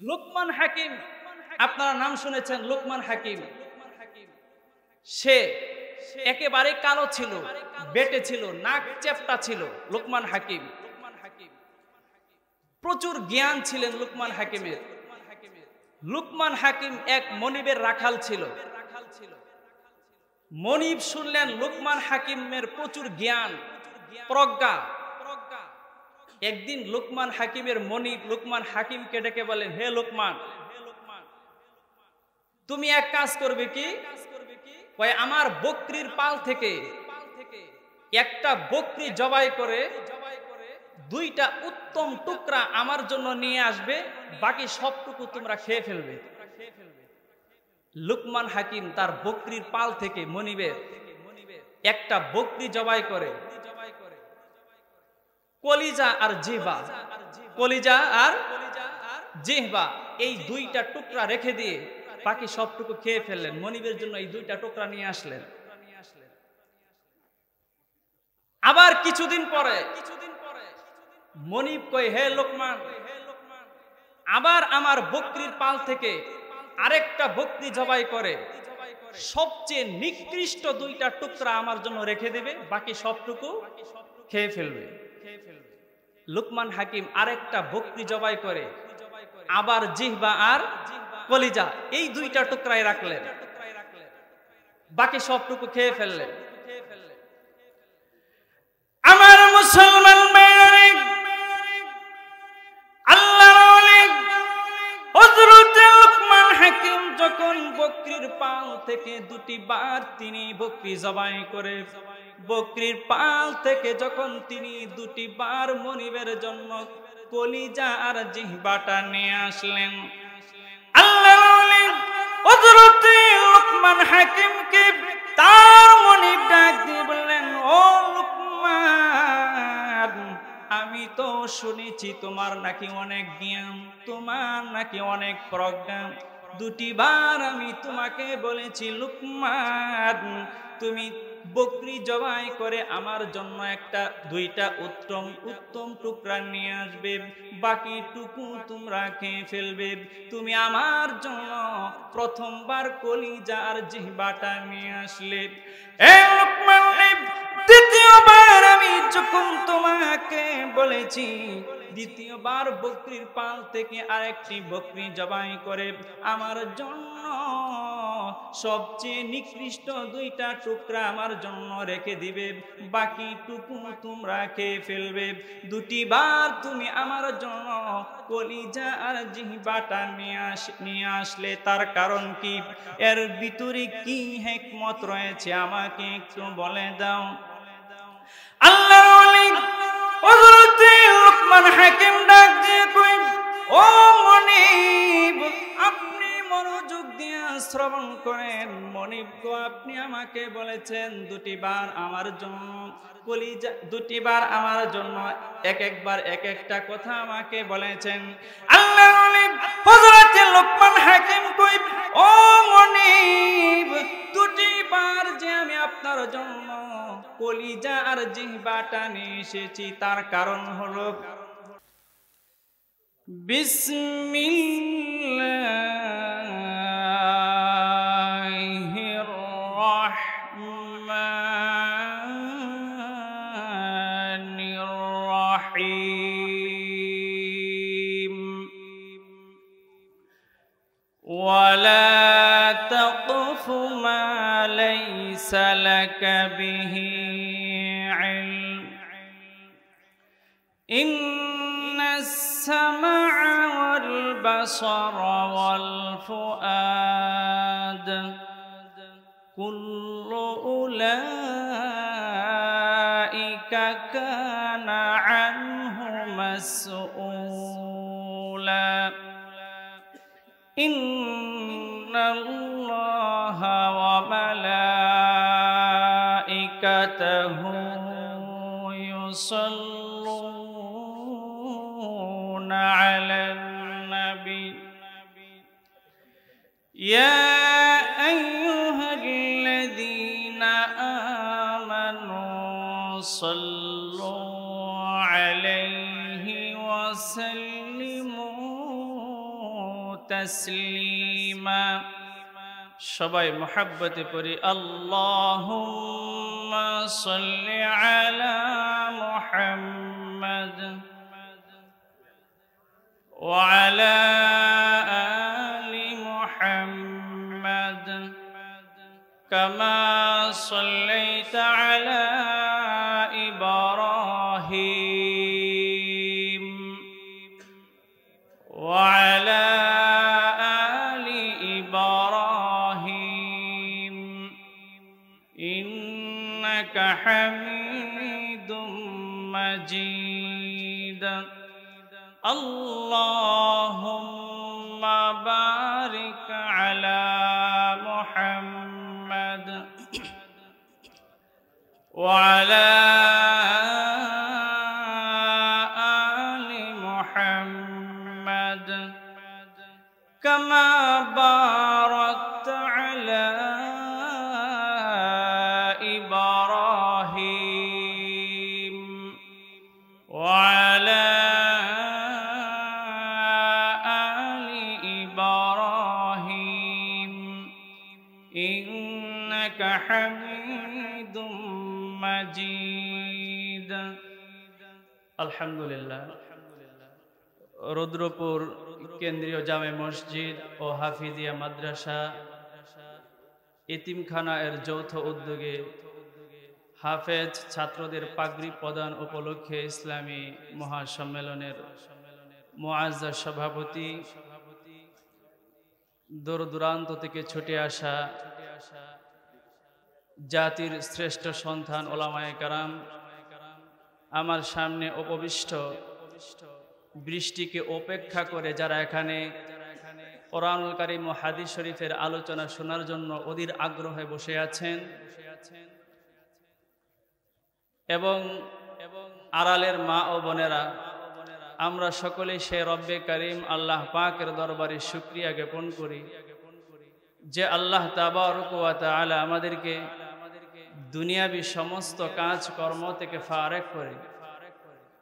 লুকমান হাকিম, আপনারা নাম শুনেছেন লুকমান হাকিম। সে একেবারে কালো ছিল, বেটে ছিল, নাক চেপটা ছিল। লুকমান হাকিম প্রচুর জ্ঞান ছিলেন লুকমান হাকিমের। লুকমান হাকিম এক মনিবের রাখাল ছিল। মনিব শুনলেন লুকমান হাকিমের প্রচুর জ্ঞান প্রজ্ঞা। একদিন লুকমান হাকিমের মনিব লুকমান হাকিমকে ডেকে বলেন, হে লুকমান, তুমি এক কাজ করবে কি? কয়, আমার বকরির পাল থেকে একটা বকরি জবাই করে দুইটা উত্তম টুকরা আমার জন্য নিয়ে আসবে, বাকি সবটুকু তোমরা খেয়ে ফেলবে। লুকমান হাকিম তার বকরির পাল থেকে মনিবের একটা বকরি জবাই করে কলিজা আর জিহ্বা, কলিজা আর জিহ্বা এই দুইটা টুকরা রেখে দিয়ে বাকি সবটুকু খেয়ে ফেললেন। মনিবের জন্য এই দুইটা টুকরা নিয়ে আসলেন। আবার কিছুদিন পরে মনিব কয়, হে লোকমান, আবার আমার বকরির পাল থেকে আরেকটা বকরি জবাই করে সবচেয়ে নিকৃষ্ট দুইটা টুকরা আমার জন্য রেখে দেবে, বাকি সবটুকু খেয়ে ফেলবে। লুকমান হাকিম আরেকটা বকরি জবাই করে আবার জিহ্বা আর কলিজা এই দুইটা টুকরাই রাখলেন, বাকি সবটুকু খেয়ে ফেললেন। আমার মুসলমান ভাইরা, আল্লাহর ওলি হযরত লুকমান হাকিম যখন বকরির পাল থেকে দুটি বার তিনি বকরি জবাই করে বকরির পাল থেকে যখন তিনি দুটি বার মনিবের জন্য কলিজা আর জিহ্বাটা নিয়ে আসলেন, আল্লাহর ওলি হযরত লুকমান হাকিমকে তার মনিব ডাক দিয়ে বললেন, ও লুকমান, আমি তো শুনেছি তোমার নাকি অনেক জ্ঞান, তোমার নাকি অনেক প্রজ্ঞা। দুটি বার আমি তোমাকে বলেছি লুকমান, তুমি বকরি জবাই করে আমার জন্য দুইটা উত্তম টুকরা নিয়ে আসবে, বাকি টুকু তোমরা খেয়ে ফেলবে। তুমি আমার জন্য প্রথমবার কলিজা আর জিহ্বাটা নিয়ে আসলে। দ্বিতীয়বার আমি যখন তোমাকে বলেছি, দ্বিতীয়বার বকরির পাল থেকে আরেকটি বকরি জবাই করে আমার জন্য সবচেয়ে নিকৃষ্ট দুইটা টুকরা আমার জন্য রেখে দিবে, বাকি টুকু তোমরা খেয়ে ফেলবে। দুটি বার তুমি আমার জন্য কলিজা আর জিহ্বাটা নিয়ে আসলে, তার কারণ কি? এর ভিতরে কি হিকমত রয়েছে আমাকে একটু বলে দাও। আল্লাহর ওলি হযরত লুকমান হাকিম ডাক দিয়ে কই, ও মনিব, আপনি মনোযোগ দিয়ে শ্রবণ করেন। মনিব গো, আপনি আমাকে বলেছেন দুটি বার আমার জন্য কলিজা, দুটি বার আমার জন্য একবার এক একটা কথা আমাকে বলেছেন। আল্লাহর ওলি হযরত লুকমান হাকিম কই, ও মনিব, দুটি বার যে আমি আপনার জন্য কলিজা আর জিহ্বাটা নিয়ে এসেছি, তার কারণ হলো বিসমিল্লাহির রাহমানির রাহিম ওয়ালা তাকফু মা লাইসা লাকা বিহি ইলম ইন্নাস সামআ ওয়াল বাসারা ওয়াল ফুআদ কুল্লু উলাইকা কানা আনহু মাসউলা ইন্নাল্লাহা ওয়া মালাইকাতাহু ইউসাল্লুনা আলান নাবী ইয়া আইয়ুহাল্লাযীনা আমানু সাল্লু আলাইহি ওয়া সাল্লিমু تسليما সবাই মহব্বতে পড়ি আল্লাহুম্মা সাল্লি আলা মুহাম্মাদ ওয়া আলা আলি মুহাম্মাদ কামা সাল্লাইতা আলা ইব্রাহিম ওয়া আলা حميد مجيد اللهم بارك على محمد وعلى آل محمد كما باركت على হামিদুম মাজিদ। আলহামদুলিল্লাহ। রুদ্রপুর কেন্দ্রীয় জামে মসজিদ ও হাফিজিয়া মাদ্রাসা এতিমখানা এর যৌথ উদ্যোগে হাফেজ ছাত্রদের পাগড়ি প্রদান উপলক্ষে ইসলামী মহাসম্মেলনের মুআজ্জাজ সভাপতি, দূর দূরান্ত থেকে ছুটে আসা জাতির শ্রেষ্ঠ সন্তান ওলামায়ে কেরাম, আমার সামনে উপবিষ্ট বৃষ্টিকে উপেক্ষা করে যারা এখানে কোরআনুল কারীম ও হাদিস শরীফের আলোচনা শোনার জন্য অধীর আগ্রহে বসে আছেন, এবং আড়ালের মা ও বোনেরা, আমরা সকলেই সে রব্বে কারীম আল্লাহ পাকের দরবারে শুকরিয়া জ্ঞাপন করি যে আল্লাহ তাবারক ওয়া তাআলা আমাদেরকে দুনিয়াবি সমস্ত কাজ কর্ম থেকে ফারেক করে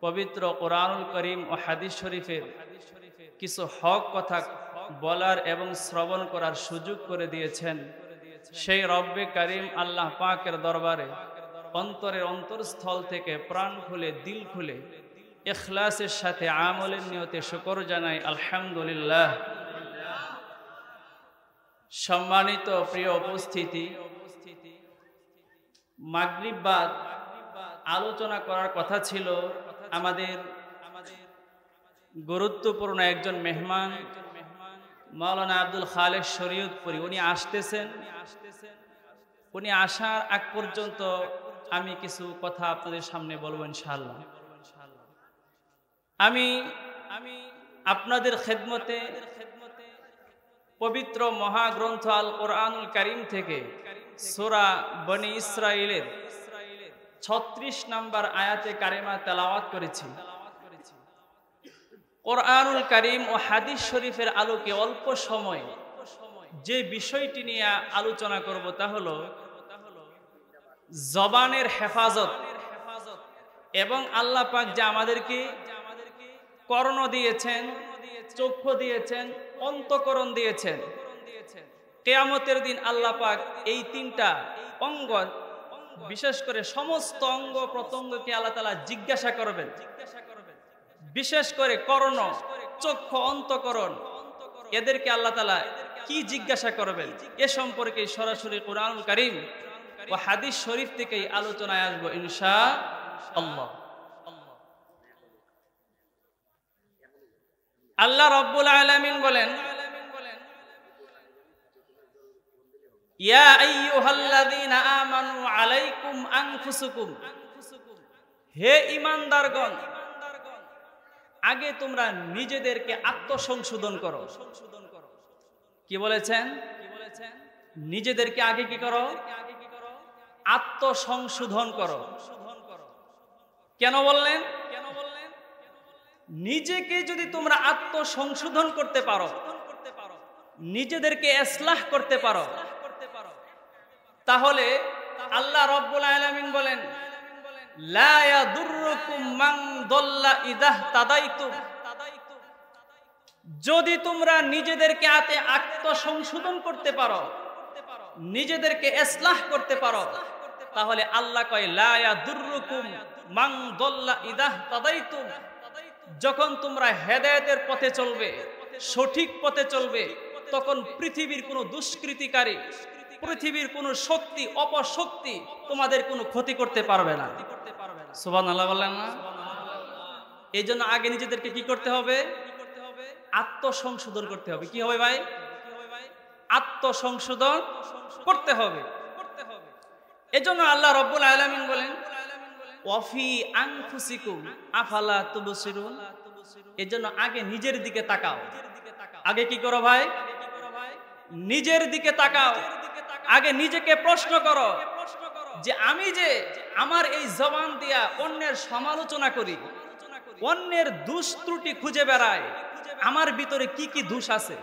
পবিত্র কোরআনুল কারীম ও হাদিস শরীফের কিছু হক কথা বলার এবং শ্রবণ করার সুযোগ করে দিয়েছেন। সেই রব্বে কারীম আল্লাহ পাকের দরবারে অন্তরের অন্তরস্থল থেকে প্রাণ খুলে দিল খুলে ইখলাসের সাথে আমলের নিয়তে শুকর জানাই আলহামদুলিল্লাহ। সম্মানিত প্রিয় উপস্থিতি, মাগরিব বাদ আলোচনা করার কথা ছিল আমাদের গুরুত্বপূর্ণ একজন মেহমান মাওলানা আব্দুল খালেক শরীয়তপুরী। উনি আসতেছেন। উনি আসার আগ পর্যন্ত আমি কিছু কথা আপনাদের সামনে বলবো ইনশাআল্লাহ। আমি আপনাদের খেদমতে পবিত্র মহাগ্রন্থ আল কোরআনুল কারীম থেকে সূরা বনি ইসরাঈলের 36 নম্বর আয়াতে কারিমা তেলাওয়াত করেছি। কোরআনুল কারীম ও হাদিস শরীফের আলোকে অল্প সময় যে বিষয়টি নিয়ে আলোচনা করব তা হলো জবানের হেফাজত, এবং আল্লাহ পাক যে আমাদেরকে কর্ণ দিয়েছেন, চক্ষু দিয়েছেন, অন্তঃকরণ দিয়েছেন, কিয়ামতের দিন আল্লাহ পাক এই 3টা অঙ্গ, বিশেষ করে সমস্ত অঙ্গ প্রত্যঙ্গকে আল্লাহ তাআলা জিজ্ঞাসা করবেন। বিশেষ করে কর্ণ, চক্ষু, অন্তঃকরণ, এদেরকে আল্লাহ তাআলা কি জিজ্ঞাসা করবেন এ সম্পর্কে সরাসরি কোরআনুল কারীম ও হাদিস শরীফ থেকেই আলোচনায় আসবো ইনশাআল্লাহ। আল্লাহ রাব্বুল আলামিন বলেন, ইয়া আইয়ুহাল্লাযীনা আমানু আলাইকুম আনফুসুকুম, হে ঈমানদারগণ, আগে তোমরা নিজেদেরকে আত্মসংশোধন করো। কি বলেছেন? নিজেদেরকে আগে কি করো? আত্মসংশোধন করো। কেন বললেন? নিজেকে যদি তোমরা আত্মসংশোধন করতে পারো, নিজেদেরকে ইসলাহ করতে পারো, তাহলে আল্লাহ রাব্বুল আলামিন বলেন, লা ইয়াদুররুকুম মান দাল্লা ইযা তাদাইতুম, যদি তোমরা নিজেদেরকে আত্মসংশোধন করতে পারো, নিজেদেরকে ইসলাহ করতে পারো, তাহলে আল্লাহ কয় লা ইয়াদুররুকুম মান দাল্লা ইদা তাদাইতুম, যখন তোমরা হেদায়েতের পথে চলবে, সঠিক পথে চলবে, তখন পৃথিবীর কোনো দুষ্কৃতিকারী, পৃথিবীর কোনো শক্তি, অপশক্তি তোমাদের কোনো ক্ষতি করতে পারবে না। সুবহানাল্লাহ বললেন না? এই জন্য আগে নিজেদেরকে কি করতে হবে? আত্মসংশোধন করতে হবে। কি হবে ভাই? আত্মসংশোধন করতে হবে। এজন্য আল্লাহ রাব্বুল আলামিন বলেন ওয়াফি আনফুসিকুম আফালা তুবসিরুন, এজন্য আগে নিজের দিকে তাকাও। আগে কি করো ভাই? নিজের দিকে তাকাও। আগে নিজেকে প্রশ্ন করো যে আমি যে আমার এই জবান দিয়া অন্যের সমালোচনা করি, অন্যের দোষ ত্রুটি খুঁজে বেড়াই, আমার ভিতরে কি কি দোষ আছে।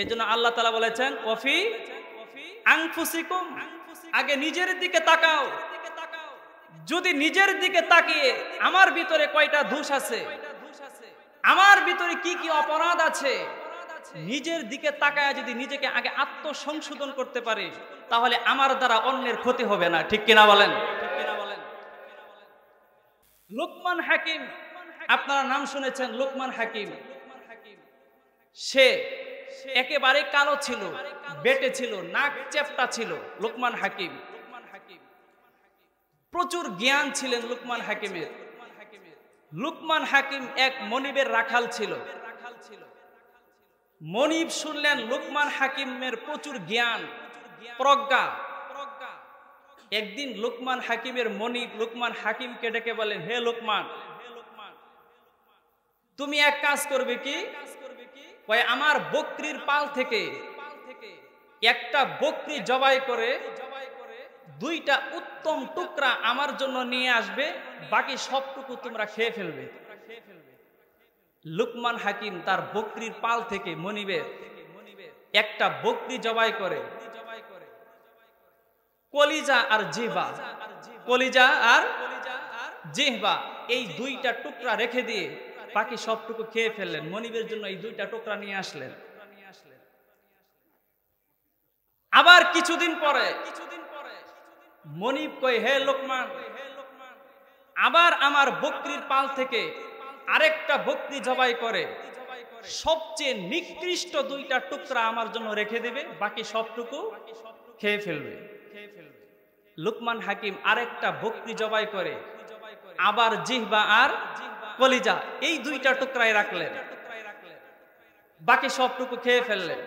এজন্য আল্লাহ তাআলা বলেছেন ওয়াফি আনফুসিকুম, আগে নিজের দিকে তাকাও। যদি নিজের দিকে তাকিয়ে আমার ভিতরে কয়টা দোষ আছে, আমার ভিতরে কি কি অপরাধ আছে, নিজের দিকে তাকায় যদি নিজেকে আগে আত্মসংশোধন করতে পারে, তাহলে আমার দ্বারা অন্যের ক্ষতি হবে না। ঠিক কিনা বলেন? লুকমান হাকিম, আপনারা নাম শুনেছেন লুকমান হাকিম। সে একেবারে কালো ছিল, বেটে ছিল, নাক চেপটা ছিল। লুকমান হাকিম প্রচুর জ্ঞান ছিলেন লুকমান হাকিমের। লুকমান হাকিম এক মনিবের রাখাল ছিল। মনিব শুনলেন লুকমান হাকিমের প্রচুর জ্ঞান, প্রজ্ঞা। একদিন লুকমান হাকিমের মনিব লুকমান হাকিমকে ডেকে বলেন, হে লুকমান, তুমি এক কাজ করবে কি? আমার বকরির পাল থেকে একটা বকরি জবাই করে দুইটা উত্তম টুকরা আমার জন্য নিয়ে আসবে, বাকি সবটুকু তোমরা খেয়ে ফেলবে। লুকমান হাকিম তার বকরির পাল থেকে মনিবের একটা বকরি জবাই করে কলিজা আর জিহ্বা, কলিজা আর জিহ্বা এই দুইটা টুকরা রেখে দিয়ে বাকি সবটুকু খেয়ে ফেললেন। মনিবের জন্য এই দুইটা টুকরা নিয়ে আসলেন। আবার কিছুদিন পরে মনিব কই, হে লোকমান, আবার আমার বকরির পাল থেকে আরেকটা বকরি জবাই করে সবচেয়ে নিকৃষ্ট দুইটা টুকরা আমার জন্য রেখে দেবে, বাকি সবটুকু খেয়ে ফেলবে। লুকমান হাকিম আরেকটা বকরি জবাই করে আবার জিহ্বা আর কলিজা এই দুইটা টুকরাই রাখলেন, বাকি সবটুকু খেয়ে ফেললেন।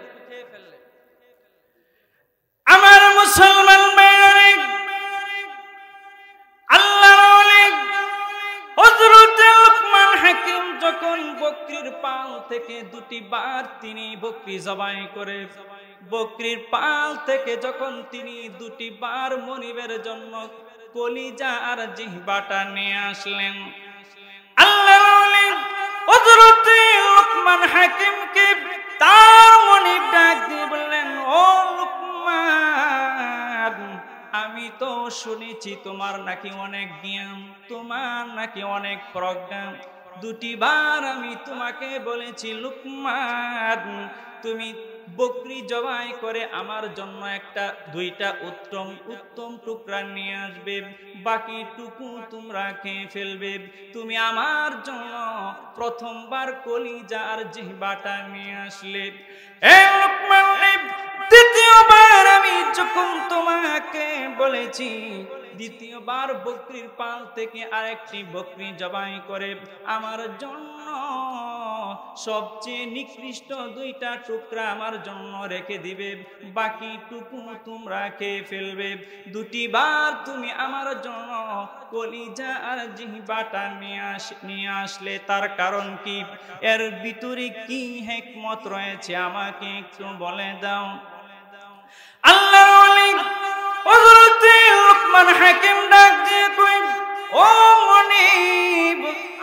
আমার মুসলমান ভাইরা, আল্লাহর ওলি হযরত লুকমান হাকিম যখন বকরির পাল থেকে দুটি বার তিনি বকরি জবাই করে, বকরির পাল থেকে যখন তিনি দুটি বার মনিবের জন্য কলিজা আর জিহ্বাটা নিয়ে আসলেন, আল্লাহর ওলি হযরত লুকমান হাকিমকে তার মনিব ডাক দিয়ে বললেন, ও লুকমান, আমি তো শুনেছি তোমার নাকি অনেক জ্ঞান, তোমার নাকি অনেক প্রজ্ঞা। দুটি বার আমি তোমাকে বলেছি লুকমান, তুমি বকরি জবাই করে আমার জন্য একটা দুইটা উত্তম টুকরা নিয়ে আসবে, বাকি টুকু তোমরা খেয়ে ফেলবে। তুমি আমার জন্য প্রথমবার কলিজা আর জিহ্বাটা নিয়ে আসলে। লুকমান, দ্বিতীয়বার আমি যখন তোমাকে বলেছি, দ্বিতীয়বার বকরির পাল থেকে আরেকটি বকরি জবাই করে আমার জন্য সবচেয়ে নিকৃষ্ট দুইটা টুকরা আমার জন্য রেখে দিবে, বাকি টুকু তোমরা খেয়ে ফেলবে। দুটি বার তুমি আমার জন্য কলিজা আর জিহ্বাটা নিয়ে আসলে, তার কারণ কি? এর ভিতরে কি হিকমত রয়েছে আমাকে একটু বলে দাও। আল্লাহর ওলি হযরত লুকমান হাকিম ডাক দিয়ে কই, ও মনিব,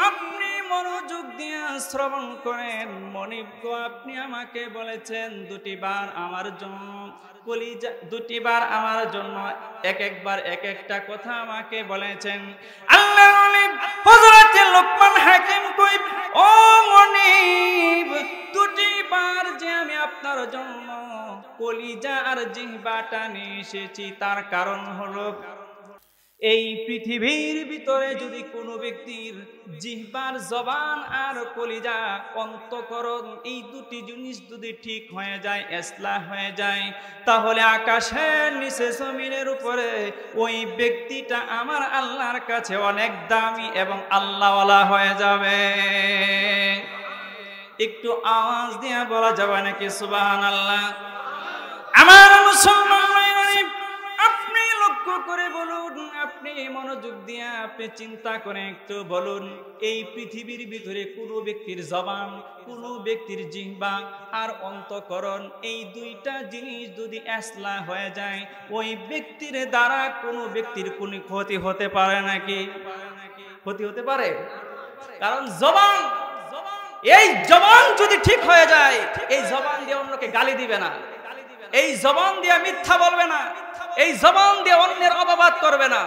আপনি মনোযোগ মনোযোগ দিয়ে শ্রবণ করেন। মনিব গো, আপনি আমাকে বলেছেন দুটি বার আমার জন্য, কলিজা দুটি বার আমার জন্য, এক একবার এক একটা কথা আমাকে বলেছেন। আল্লাহ হযরত লোকমান হাকিম কই, ও মনিব, দুটি বার যে আমি আপনার জন্য কলিজা আর জিহ্বাটা নিয়ে এসেছি, তার কারণ হলো এই পৃথিবীর ভিতরে যদি কোনো ব্যক্তির জিহ্বার জবান আর কলিজা অন্তঃকরণ এই দুটি জিনিস যদি ঠিক হয়ে যায়, ইসলাহ হয়ে যায়, তাহলে আকাশের নিচে জমিনের উপরে ওই ব্যক্তিটা আমার আল্লাহর কাছে অনেক দামি এবং আল্লাহওয়ালা হয়ে যাবে। একটু আওয়াজ দিয়ে বলা যাবে নাকি সুবহানাল্লাহ? আমার মুসলমান আপনি লক্ষ্য করে বলুন, আপনি মনোযোগ দিয়ে আপনি চিন্তা করে একটু বলুন, এই পৃথিবীর ভিতরে কোনো ব্যক্তির জবান, কোনো ব্যক্তির জিহ্বা আর অন্তঃকরণ এই দুইটা জিনিস যদি ইসলাহ হয়ে যায়, ওই ব্যক্তির দ্বারা কোনো ব্যক্তির কোনো ক্ষতি হতে পারে নাকি? ক্ষতি হতে পারে? কারণ জবান, এই জবান যদি ঠিক হয়ে যায়, এই জবান দিয়ে অন্যকে গালি দিবে না, এই জবান দিয়ে মিথ্যা বলবে না, এই জবান দিয়ে অন্যের অপবাদ করবে না।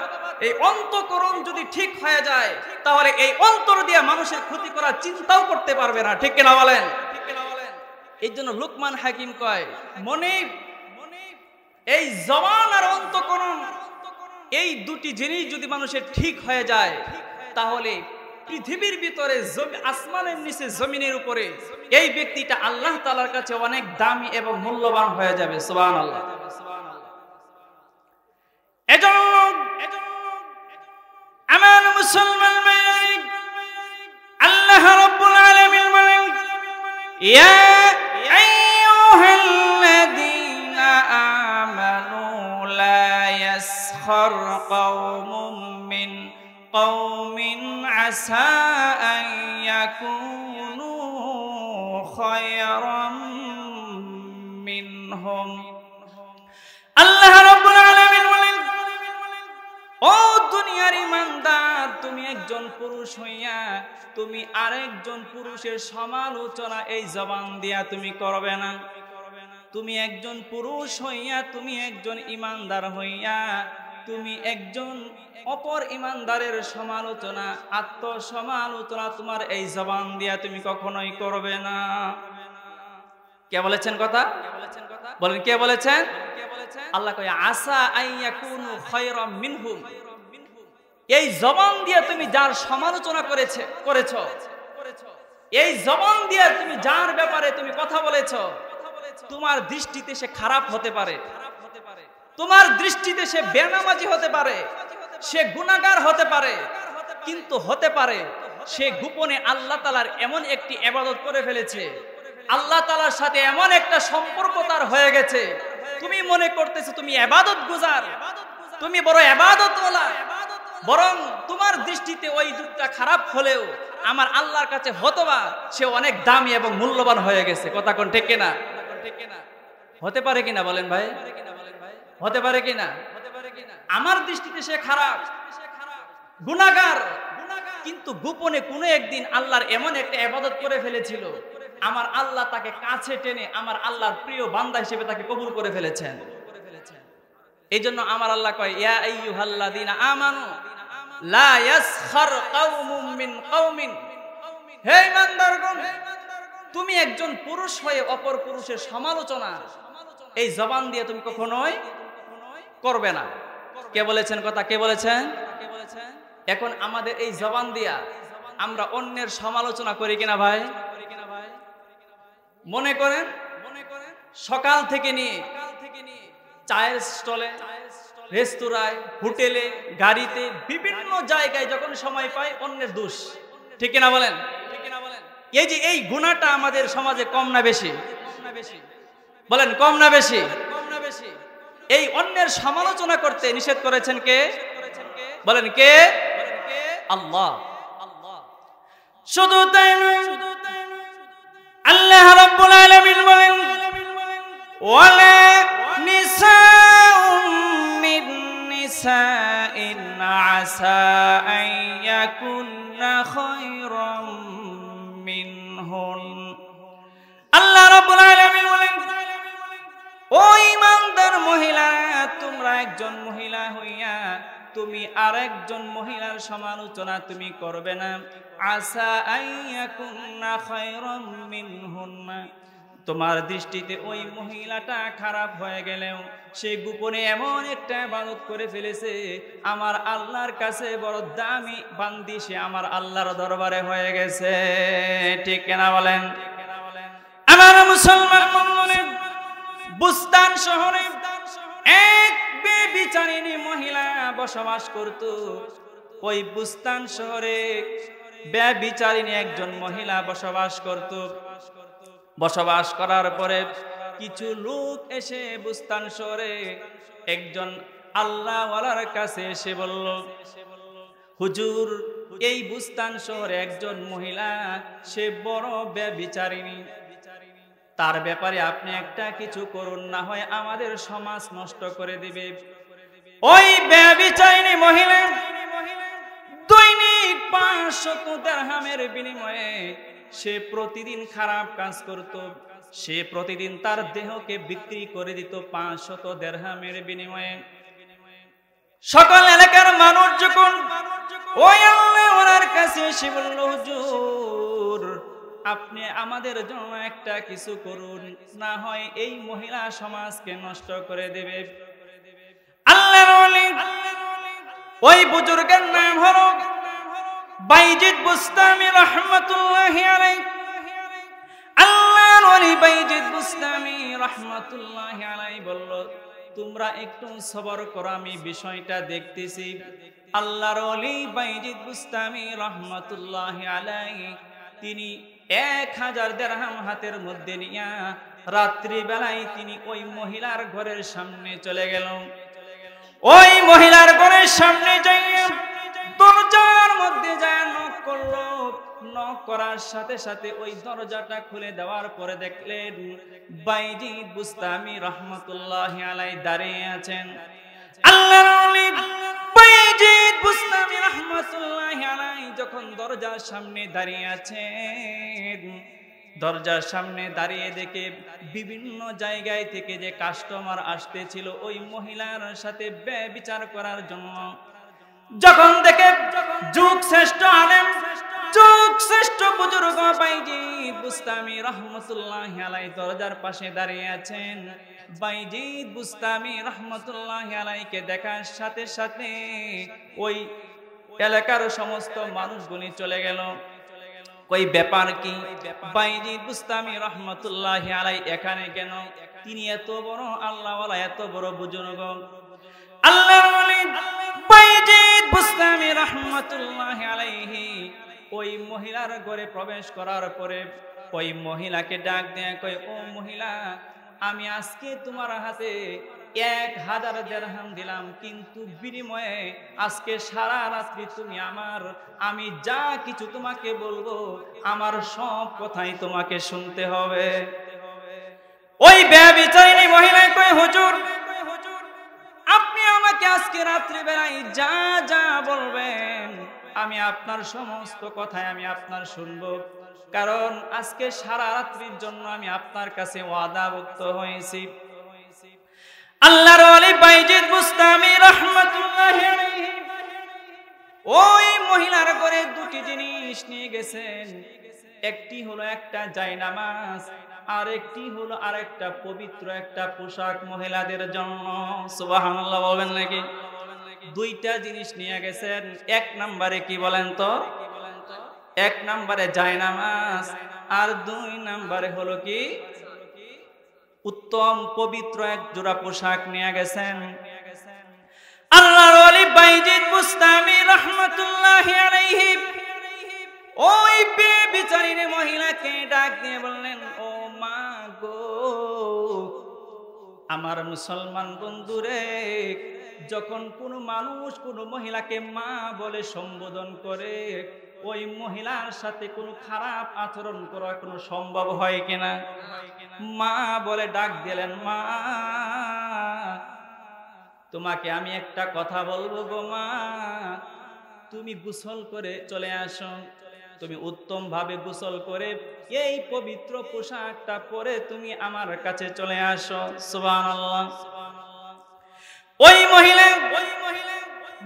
এই অন্তঃকরণ যদি ঠিক হয়ে যায়, তাহলে এই অন্তর দিয়ে মানুষের ক্ষতি করার চিন্তাও করতে পারবে না। ঠিক কিনা বলেন? এই জন্য লোকমান হাকিম কয়, মনিব, এই জবান আর অন্তঃকরণ এই দুটি জিনিস যদি মানুষের ঠিক হয়ে যায়, তাহলে পৃথিবীর ভিতরে আসমানের নিচে জমিনের উপরে এই ব্যক্তিটা আল্লাহ তাআলার কাছে অনেক দামি এবং মূল্যবান হয়ে যাবে। সুবহানাল্লাহ। এজন্য আমার মুসলমান মালিক আল্লাহ রাব্বুল আলামিন বলেন, ইয়া আইয়ুহাল্লাযীনা আমানু লা ইয়াসখার কওমুম মিন কওমিন আসা আন ইয়াকুনু খায়রাম মিনহুম। আল্লাহ রাব্বুল আলামিন বলেন, ও দুনিয়ার ইমানদার, তুমি একজন পুরুষ হইয়া তুমি আরেকজন পুরুষের সমালোচনা এই জবান দিয়া তুমি করবে না। তুমি একজন পুরুষ হইয়া, তুমি একজন ইমানদার হইয়া তুমি একজন অপর ইমানদারের সমালোচনা, আত্মসমালোচনা তোমার এই জবান দিয়া তুমি কখনোই করবে না। কে বলেছেন কথা? বলেন কে বলেছেন? আল্লাহ কয়, আসা আইয়াকুনু খায়রাম মিনহুম। এই জবান দিয়ে তুমি যার সমালোচনা করেছো, এই জবান দিয়ে তুমি যার ব্যাপারে তুমি কথা বলেছো, তোমার দৃষ্টিতে সে খারাপ হতে পারে, তোমার দৃষ্টিতে সে বেনামাজি হতে পারে, সে গুনাহগার হতে পারে, কিন্তু হতে পারে সে গোপনে আল্লাহ তাআলার এমন একটি ইবাদত করে ফেলেছে, আল্লাহ তাআলার সাথে এমন একটা সম্পর্ক তার হয়ে গেছে, তুমি মনে করতেছো তুমি ইবাদত গুজার, তুমি বড় ইবাদতওয়ালা, বরং তোমার দৃষ্টিতে ওই দুটা খারাপ হলেও আমার আল্লাহর কাছে হতবা সে অনেক দামি এবং মূল্যবান হয়ে গেছে। কথা কোন ঠিক কিনা? হতে পারে কিনা বলেন ভাই? হতে পারে কিনা? আমার দৃষ্টিতে সে খারাপ, গুনাহগার, কিন্তু গোপনে কোনো একদিন আল্লাহর এমন একটা ইবাদত করে ফেলেছিল, আমার আল্লাহ তাকে কাছে টেনে আমার আল্লাহর প্রিয় বান্দা হিসেবে তাকে কবুল করে ফেলেছেন। এই জন্য আমার আল্লাহ কয়, ইয়া আইয়ুহাল্লাযীনা আমানু লা ইয়াসখার কওমুম মিন কওমিন। হে ঈমানদারগণ, তুমি একজন পুরুষ হয়ে অপর পুরুষের সমালোচনা এই জবান দিয়ে তুমি কখনোই করবে না। কে বলেছেন কথা? কে বলেছেন? এখন আমাদের এই জবান দিয়া আমরা অন্যের সমালোচনা করি কিনা ভাই? মনে করেন সকাল থেকে নিয়ে চায়ের স্টলে, রেস্তোরাঁয়, হোটেলে, গাড়িতে, বিভিন্ন জায়গায় যখন সময় পাই অন্যের দোষ। ঠিক কিনা বলেন? এই যে এই গুনাহটা আমাদের সমাজে কম না বেশি? বলেন কম না বেশি? এই অন্যের সমালোচনা করতে নিষেধ করেছেন কে? বলেন কে? আল্লাহ। শুধু তাই নয়, আল্লাহ রাব্বুল আলামিন বলেন, ওয়ালা নিসাউম মিন নিসাইন আসা আন ইয়াকুননা খায়রাম একজন মহিলা হইয়া তুমি আরেকজন মহিলার সমালোচনা তুমি করবে না। আসা আইয়াকুন্না খায়রাম মিনহুন্না, তোমার দৃষ্টিতে ওই মহিলাটা খারাপ হয়ে গেলেও সে গোপনে এমন একটা ইবাদত করে ফেলেছে, আমার আল্লাহর কাছে বড় দামি বান্দি, সে আমার আল্লাহর দরবারে হয়ে গেছে। ঠিক কিনা বলেন? আমার মুসলমান বন্ধুরা, বুস্তান শহরে এক বেবিচারিণী মহিলা বসবাস করত। ওই বুস্তান শহরে বেবিচারিণী একজন মহিলা বসবাস করত। বসবাস করার পরে কিছু লোক এসে বুস্তান শহরে একজন আল্লাহওয়ালার কাছে এসে বলল, হুজুর, এই বুস্তান শহরে একজন মহিলা, সে বড় বেবিচারিণী, তার ব্যাপারে আপনি একটা কিছু করুন, না হয় আমাদের সমাজ নষ্ট করে দিবে। ওই বেবিচারিণী মহিলা দৈনিক 500 দিরহামের বিনিময়ে সে প্রতিদিন খারাপ কাজ করত। সে প্রতিদিন তার দেহকে বিক্রি করে দিত 500 দিরহামের বিনিময়ে। সকল এলাকার মানুষ যখন ওই আল্লাহর কাছে এসে বলল, হুজুর, আপনি আমাদের জন্য একটা কিছু করুন, না হয় এই মহিলা সমাজকে নষ্ট করে দেবে। আল্লাহর ওলি ওই বুজুর্গের নাম হলো বাইজিদ বুস্তামি রাহমাতুল্লাহি আলাইহি। আল্লাহর ওলি বাইজিদ বুস্তামি রাহমাতুল্লাহি আলাইহি বলল, তোমরা একটু সবর করো, আমি বিষয়টা দেখতেছি। আল্লাহর ওলি বাইজিদ বুস্তামি রাহমাতুল্লাহি আলাইহি তিনি 1000 দিরহাম হাতের মধ্যে নিয়া রাত্রি বেলায় তিনি ওই মহিলার ঘরের সামনে চলে গেল। ওই মহিলার ঘরের সামনে যাইয়া দরজার মধ্যে যায় নক করলো। নক করার সাথে সাথে ওই দরজাটা খুলে দেওয়ার পরে দেখলেন বাইজিদ বুস্তামি রাহমাতুল্লাহি আলাইহি দাঁড়িয়ে আছেন। আল্লাহর ওলি বাইজিদ বুস্তামি রাহমাতুল্লাহি আলাইহি যখন দরজার সামনে দাঁড়িয়ে আছেন, দরজার সামনে দাঁড়িয়ে দেখে বিভিন্ন জায়গায় থেকে যে কাস্টমার আসতেছিল ওই মহিলার সাথে ব্যভিচার করার জন্য, যখন দেখে যুগ শ্রেষ্ঠ আলেম, যুগ শ্রেষ্ঠ বুজুর্গ বাইজিদ বুস্তামি রাহমাতুল্লাহি আলাইহি দরজার পাশে দাঁড়িয়ে আছেন, বাইজিদ বুস্তামি রাহমাতুল্লাহি আলাইহিকে দেখার সাথে সাথে ওই এলাকার সমস্ত মানুষগুলি চলে গেল। ওই ব্যাপার কি, বাইজিদ বুস্তামি রাহমাতুল্লাহি আলাইহি এখানে কেন? তিনি এত বড় আল্লাহওয়ালা, এত বড় বুজুর্গ। আল্লাহর ওলি বাইজিদ বুস্তামি রাহমাতুল্লাহি আলাইহি ওই মহিলার ঘরে প্রবেশ করার পরে ওই মহিলাকে ডাক দিয়ে কয়, ও মহিলা, আমি আজকে তোমার হাতে 1000 দিরহাম দিলাম, কিন্তু বিনিময়ে আজকে সারা রাত্রি তুমি আমি যা কিছু তোমাকে বলবো আমার সব কথাই তোমাকে শুনতে হবে। ওই ব্যভিচারিণী মহিলা কয়, হুজুর, আপনি আমাকে আজকে রাত্রি বেলায় যা যা বলবেন আমি আপনার সমস্ত কথাই আমি আপনার শুনবো, কারণ আজকে সারা রাত্রির জন্য আমি আপনার কাছে ওয়াদাবদ্ধ হয়েছি। আল্লাহর ওলি বাইজিদ বুস্তামি রাহমাতুল্লাহি আলাইহি ওই মহিলার ঘরে দুটি জিনিস নিয়ে গেছেন। একটি হলো একটা জায়নামাজ, আর একটি হলো আরেকটা পবিত্র একটা পোশাক মহিলাদের জন্য। সুবহানাল্লাহ বলবেন নাকি? দুইটা জিনিস নিয়ে গেছেন। এক নম্বরে কি বলেন তো? এক নম্বরে জায়নামাজ, আর 2 নম্বরে হলো কি উত্তম পবিত্র এক জোড়া পোশাক নিয়ে গেছেন। আল্লাহর ওলি বাইজিদ বুস্তামি রাহমাতুল্লাহি আলাইহি ওই বেবিচারিণী মহিলাকে ডাক দিয়ে বললেন, ও মা গো, আমার মুসলমান বন্ধুরে, যখন কোনো মানুষ কোনো মহিলাকে মা বলে সম্বোধন করে, ওই মহিলার সাথে কোনো খারাপ আচরণ করা কোনো সম্ভব হয় কিনা? মা বলে ডাক দিলেন, মা, তোমাকে আমি একটা কথা বলবো গো মা, তুমি গোসল করে চলে আসো, তুমি উত্তম ভাবে গোসল করে এই পবিত্র পোশাকটা পরে তুমি আমার কাছে চলে আসো। সুবহানাল্লাহ। ওই মহিলা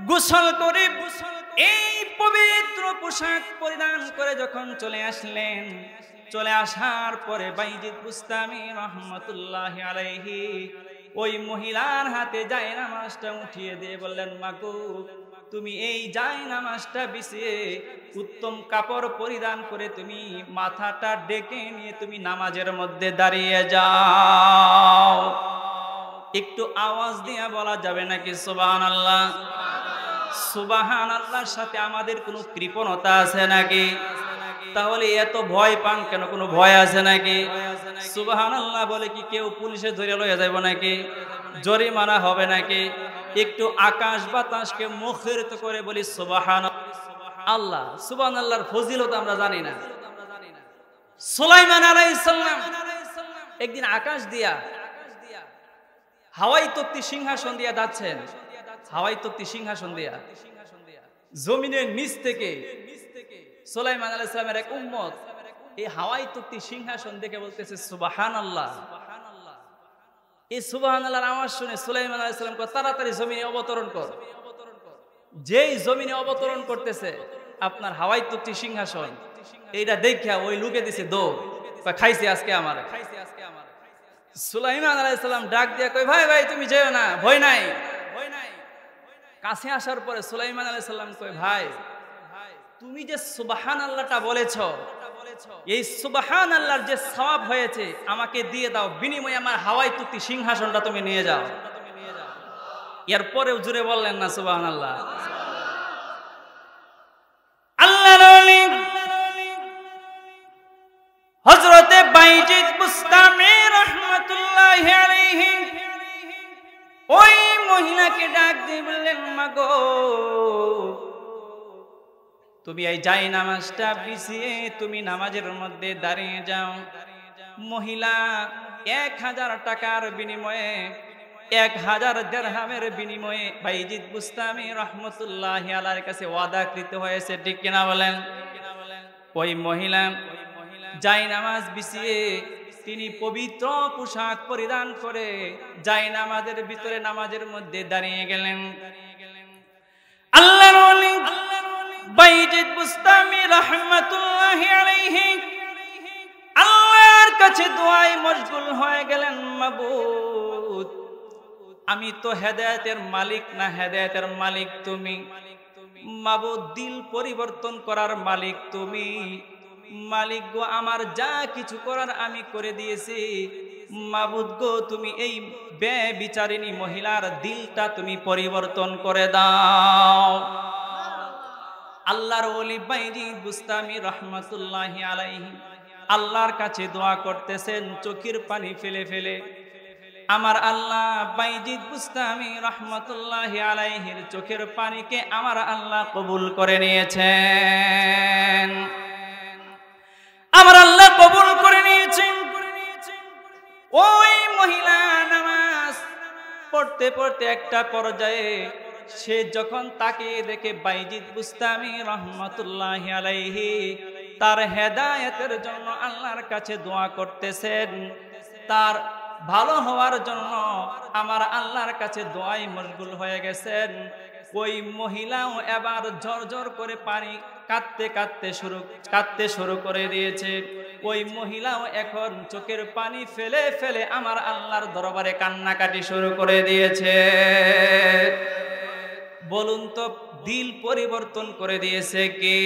গোসল করে এই পবিত্র পোশাক পরিধান করে যখন চলে আসলেন, চলে আসার পরে বাইজিদ বুস্তামি রহমতুল্লাহি আলাইহি ওই মহিলার হাতে জায়নামাজটা উঠিয়ে দিয়ে বললেন, মাগো তুমি এই জায়নামাজটা বিছিয়ে উত্তম কাপড় পরিধান করে তুমি মাথাটা ডেকে নিয়ে তুমি নামাজের মধ্যে দাঁড়িয়ে যাও। একটু আওয়াজ দিয়ে বলা যাবে নাকি সুবহানাল্লাহ? সুবহানাল্লাহর সাথে আমাদের কোনো কৃপণতা আছে নাকি? তাহলে এত ভয় পান কেন? কোনো ভয় আছে নাকি? সুবহানাল্লাহ বলে কি কেউ পুলিশে ধরে লয়ে যাবে নাকি? জরিমানা হবে নাকি? একটু আকাশ বাতাসকে মুখরিত করে বলি সুবহানাল্লাহ। সুবহানাল্লাহর ফজিলত আমরা জানি না। সুলাইমান আলাইহিস সালাম একদিন আকাশ দিয়া হাওয়াই তক্তি সিংহাসন দিয়া যাচ্ছেন, হাওয়াই তক্তি সিংহাসন দিয়া জমিনের নিচ থেকে সুলাইমান আলাইহিস সালামের এক উম্মত এই হাওয়াই তক্তি সিংহাসন দেখে বলতেছে সুবহানাল্লাহ। এই সুবহানাল্লাহর আওয়াজ শুনে সুলাইমান আলাইহিস সালাম কয়, তাড়াতাড়ি জমিনে অবতরণ কর। যেই জমিনে অবতরণ করতেছে আপনার হাওয়াই তক্তি সিংহাসন, এইটা দেখা ওই লুকে দিছে দৌড়, খাইছে আজকে আমার। সুলাইমান আলাইহিস সালাম ডাক দিয়া কয়, ভাই ভাই তুমি যেও না, ভয় নাই। কাছে আসার পরে সুলাইমান আলাইহিস সালাম কয়, ভাই তুমি যে সুবহানাল্লাহটা বলেছো, এই সুবহানাল্লাহর যে সওয়াব হয়েছে আমাকে দিয়ে দাও, বিনিময়ে আমার হাওয়াই তক্তি সিংহাসনটা তুমি নিয়ে যাও। এরপরেও জুড়ে বললেন না সুবহানাল্লাহ? আল্লাহর ওলি হযরতে বাইজিদ বুস্তামি রাহমাতুল্লাহি আলাইহি ওই মহিলাকে ডাক দিয়ে বললেন, মাগো তুমি এই জায়নামাজটা বিছিয়ে তুমি নামাজের মধ্যে দাঁড়িয়ে যাও। মহিলা 1000 টাকার বিনিময়ে 1000 দিরহামের বিনিময়ে বাইজিদ বুস্তামি রাহমাতুল্লাহি আলাইহির কাছে ওয়াদাকৃত হয়েছে, ঠিক কিনা বলেন? ওই মহিলা জায়নামাজ বিছিয়ে তিনি পবিত্র পোশাক পরিধান করে জায়নামাজের ভিতরে নামাজের মধ্যে দাঁড়িয়ে গেলেন। আল্লাহর ওলি বাইজিদ বুস্তামি রাহমাতুল্লাহি আলাইহি আল্লাহর কাছে দোয়ায় মশগুল হয়ে গেলেন, মাবুদ আমি তো হেদায়েতের মালিক না, হেদায়েতের মালিক তুমি। মাবুদ দিল পরিবর্তন করার মালিক তুমি। মালিক গো আমার যা কিছু করার আমি করে দিয়েছি। মাবুদ গো তুমি এই বেবিচারিণী মহিলার দিলটা তুমি পরিবর্তন করে দাও। আল্লাহর ওলি বাইজিদ বুস্তামি রাহমাতুল্লাহি আলাইহি আল্লাহর কাছে দোয়া করতেছেন চোখের পানি ফেলে ফেলে। আমার আল্লাহ বাইজিদ বুস্তামি রাহমাতুল্লাহি আলাইহির চোখের পানিকে আমার আল্লাহ কবুল করে নিয়েছেন। আমার আল্লাহ কবুল করে নিয়েছেন। ওই মহিলা নামাজ পড়তে পড়তে একটা পর্যায়ে সে যখন তাকে দেখে বাইজিদ বুস্তামি রাহমাতুল্লাহি আলাইহি তার হেদায়েতের জন্য আল্লাহর কাছে দোয়া করতেছেন, তার ভালো হওয়ার জন্য আমার আল্লাহর কাছে দোয়ায় মশগুল হয়ে গেছেন। ওই মহিলাও এবার ঝরঝর করে পানি কাঁদতে শুরু করে দিয়েছে। ওই মহিলাও এখন চোখের পানি ফেলে ফেলে আমার আল্লাহর দরবারে কান্নাকাটি শুরু করে দিয়েছে। বলুন তো দিল পরিবর্তন করে দিয়েছে কে?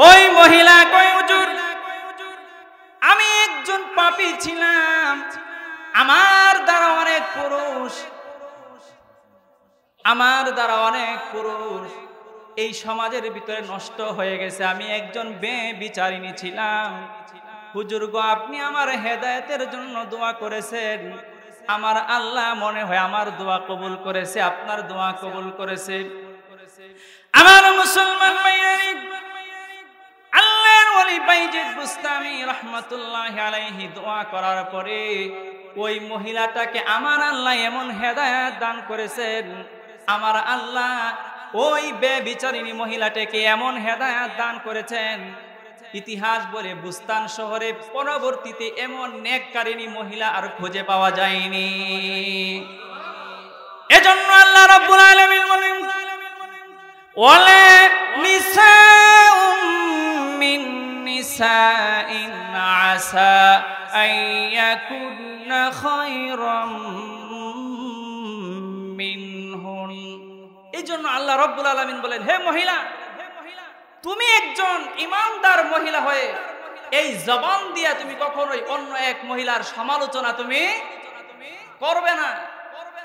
ওই মহিলা কয়, হুজুর আমি একজন পাপী ছিলাম, আমার দ্বারা অনেক পুরুষ এই সমাজের ভিতরে নষ্ট হয়ে গেছে, আমি একজন বেবিচারিণী ছিলাম। হুজুর গো আপনি আমার হেদায়েতের জন্য দোয়া করেছেন, আমার আল্লাহ মনে হয় আমার দোয়া কবুল করেছে, আপনার দোয়া কবুল করেছে। আমার মুসলমান ভাইয়েরা, আল্লাহর ওলি বাইজিদ বুস্তামি রাহমাতুল্লাহি আলাইহি দোয়া করার পরে ওই মহিলাটাকে আমার আল্লাহ এমন হেদায়েত দান করেছেন, আমার আল্লাহ ওই বেবিচারিণী মহিলাটাকে এমন হেদায়েত দান করেছেন, ইতিহাস বলে বুস্তান শহরে পরবর্তীতে এমন নেককারিণী মহিলা আর খুঁজে পাওয়া যায়নি। এজন্য আল্লাহ রাব্বুল আলামিন বলেন ওয়ালা নিসাউম মিন নিসাইন আসা আইয়াকুন্না খায়রাম মিনহুন। এজন্য আল্লাহ রাব্বুল আলামিন বলেন হে মহিলা, তুমি একজন ঈমানদার মহিলা হয়ে এই জবান দিয়া তুমি কখনোই অন্য এক মহিলার সমালোচনা তুমি করবে না।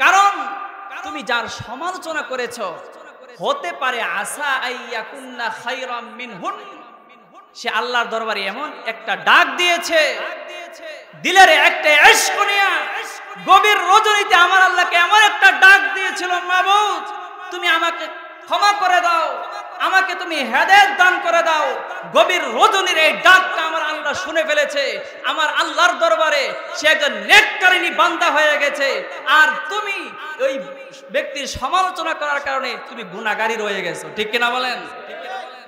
কারণ তুমি যার সমালোচনা করেছো হতে পারে আসা আইয়াকুন্না খায়রাম মিনহুন, সে আল্লাহর দরবারে এমন একটা ডাক দিয়েছে, দিলের একটা ইশক নিয়া গভীর রজনীতে আমার আল্লাহকে এমন একটা ডাক দিয়েছিল, মাবুদ তুমি আমাকে ক্ষমা করে দাও, আমাকে তুমি হেদায়েত দান করে দাও। গভীর রজনীর এই ডাকটা আমার আল্লাহ শুনে ফেলেছে, আমার আল্লাহর দরবারে সে একজন নেককারিনী বান্দা হয়ে গেছে, আর তুমি ওই ব্যক্তির সমালোচনা করার কারণে তুমি গুনাহগারী রয়ে গেছো। ঠিক কিনা বলেন?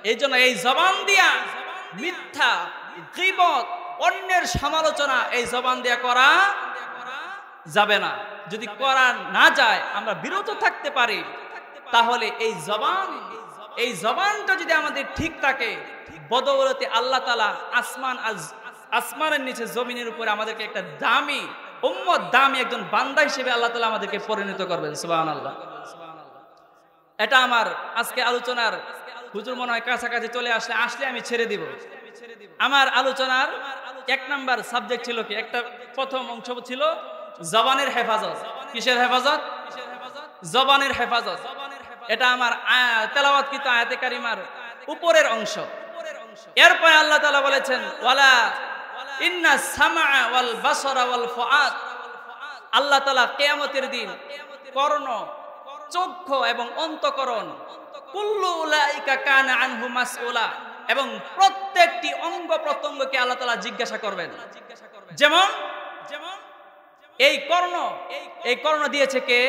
এই জন্য এই জবান দিয়া মিথ্যা, গীবত, অন্যের সমালোচনা এই জবান দিয়া করা যাবে না। যদি করা না যায় আমরা বিরত থাকতে পারি, তাহলে এই জবানটা যদি আমাদের ঠিক থাকে, বদৌলতে আল্লাহ তাআলা আসমানের নিচে জমিনের উপরে আমাদেরকে একটা দামি উম্মত, দামি একজন বান্দা হিসেবে আল্লাহ তাআলা আমাদেরকে পরিণত করবেন। সুবহানাল্লাহ। এটা আমার আজকে আলোচনার হুজুর মনে হয় কাছাকাছি চলে আসলে আমি ছেড়ে দিব। আমার আলোচনার 1 নাম্বার সাবজেক্ট ছিল কি, একটা প্রথম অংশ ছিল জবানের হেফাজত। কিসের হেফাজত? জবানের হেফাজত। এটা আমার তেলাওয়াতকৃত আয়াতে কারিমার উপরের অংশ। এরপরে আল্লাহ তাআলা বলেছেন ওয়ালা ইন্না সামআ ওয়াল বাসারা ওয়াল ফুআদ। আল্লাহ তাআলা কিয়ামতের দিন কর্ণ, চক্ষু এবং অন্তঃকরণ কুল্লু উলাইকা কানা আনহু মাসউলা, এবং প্রত্যেকটি অঙ্গ প্রত্যঙ্গকে আল্লাহ তাআলা জিজ্ঞাসা করবেন। যেমন এই কর্ণ দিয়েছে কে?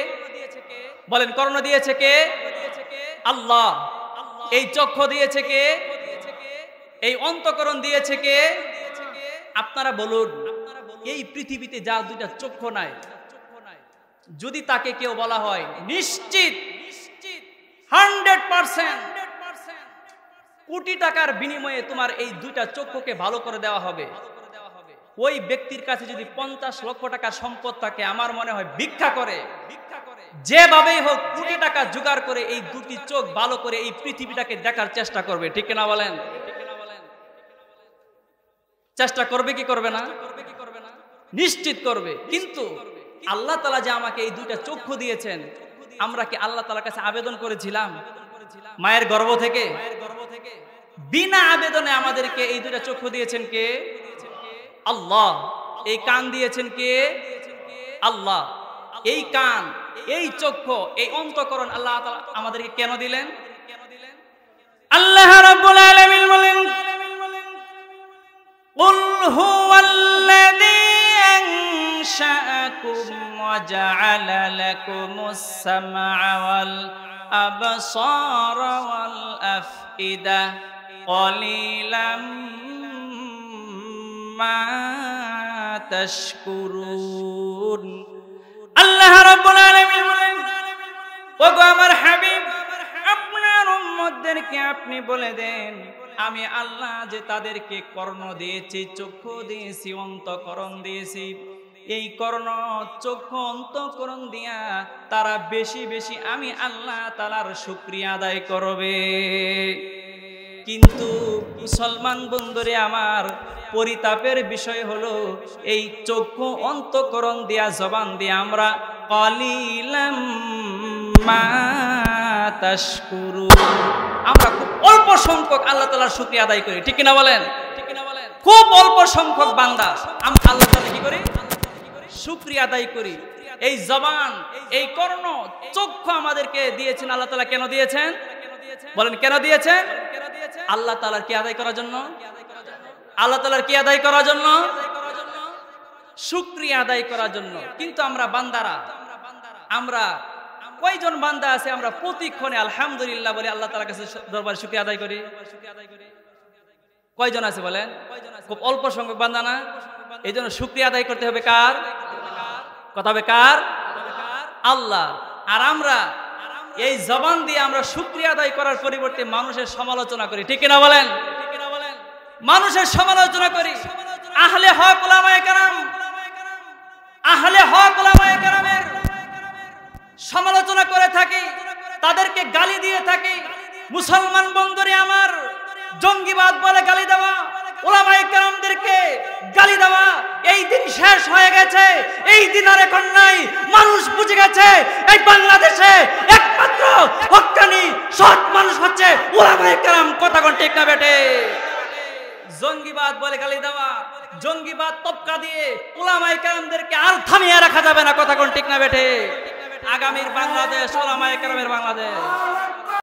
বলেন, কর্ণ দিয়েছে কে? আল্লাহ। এই চক্ষু দিয়েছে কে? এই অন্তঃকরণ দিয়েছে কে? আপনারা বলুন, এই পৃথিবীতে যা দুইটা চক্ষু নাই, যদি তাকে কেউ বলা হয় নিশ্চিত 100% কোটি টাকার বিনিময়ে তোমার এই দুইটা চক্ষুকে ভালো করে দেওয়া হবে, ওই ব্যক্তির কাছে যদি 50 লক্ষ টাকা সম্পদ থাকে, আমার মনে হয় ভিক্ষা করে যেভাবেই হোক কোটি টাকা জোগাড় করে এই দুটি চোখ ভালো করে এই পৃথিবীটাকে দেখার চেষ্টা করবে। ঠিক কিনা বলেন? চেষ্টা করবে কি করবে না? নিশ্চিত করবে। কিন্তু আল্লাহ তাআলা যে আমাকে এই দুইটা চক্ষু দিয়েছেন, আমরা কি আল্লাহ তাআলার কাছে আবেদন করেছিলাম? মায়ের গর্ভ থেকে বিনা আবেদনে আমাদেরকে এই দুইটা চক্ষু দিয়েছেন কে? আল্লাহ। এই কান দিয়েছেন কে? আল্লাহ। এই কান, এই চক্ষু, এই অন্তঃকরণ আল্লাহ তাআলা আমাদেরকে কেন দিলেন? আল্লাহ রাব্বুল আলামিন বলেন কুল হুয়াল্লাযী আনশাআকুম ওয়া জাআলা লাকুমুস সামআ ওয়াল আবসারা ওয়াল আফইদা ক্বালিলাম মা তাশকুরুন। আল্লাহ রাব্বুল আলামিন বলেন, ওগো আমার হাবিব, আপনার উম্মতদেরকে আপনি বলে দেন, আমি আল্লাহ যে তাদেরকে কর্ণ দিয়েছি, চক্ষু দিয়েছি, অন্তঃকরণ দিয়েছি, এই কর্ণ, চক্ষু, অন্তঃকরণ দিয়া তারা বেশি বেশি আমি আল্লাহ তাআলার শুকরিয়া আদায় করবে। কিন্তু মুসলমান বন্ধুরে আমার, পরিতাপের বিষয় হলো এই চক্ষু, অন্তঃকরণ দিয়া, জবান দিয়া আমরা ক্বালিলাম মা তাশকুরুন, আমরা খুব অল্প সংখ্যক আল্লাহ তাআলার শুকরিয়া আদায় করি। ঠিক কিনা বলেন? খুব অল্প সংখ্যক বান্দা আমরা আল্লাহ তাআলা কি করি? শুকরিয়া আদায় করি। এই জবান, এই কর্ণ, চক্ষু আমাদেরকে দিয়েছেন আল্লাহ তাআলা। কেন দিয়েছেন? বলেন, কেন দিয়েছেন? আল্লাহ তাআলার কি আদায় করার জন্য? আল্লাহ তাআলার কি আদায় করার জন্য? শুকরিয়া আদায় করার জন্য। কিন্তু আমরা বান্দারা, আমরা কয়জন বান্দা আছে আমরা প্রতিক্ষণে আলহামদুলিল্লাহ বলে আল্লাহ তাআলার কাছে দরবারে শুকরিয়া আদায় করি? কয়জন আছে বলেন? খুব অল্প সংখ্যক বান্দা না? এই জন্য শুকরিয়া আদায় করতে হবে কার? কথা হবে কার? আল্লাহ। আর আমরা এই জবান দিয়ে আমরা শুকরিয়া আদায় করার পরিবর্তে মানুষের সমালোচনা করি, ঠিক কিনা বলেন? মানুষের সমালোচনা করি। আহলে হক উলামায়ে কেরাম, আহলে হক উলামায়ে কেরামের সমালোচনা করে থাকি, তাদেরকে গালি দিয়ে থাকি। মুসলমান বন্ধুরে আমার, জঙ্গিবাদ বলে গালি দেওয়া, উলামায়ে কেরামদেরকে গালি দেওয়া, এই দিন শেষ হয়ে গেছে, এই দিন আর এখন নাই। মানুষ বুঝে গেছে এই বাংলাদেশে একমাত্র হক্কানি সৎ মানুষ হচ্ছে উলামায়ে কেরাম। কথা কোন ঠিক না বেটে? জঙ্গিবাদ বলে গালি দেওয়া, জঙ্গিবাদ তবকা দিয়ে উলামায়ে কেরামদেরকে আর থামিয়ে রাখা যাবে না। কথা কোন ঠিক না বেটে? আগামীর বাংলাদেশ উলামায়ে কেরামের বাংলাদেশ।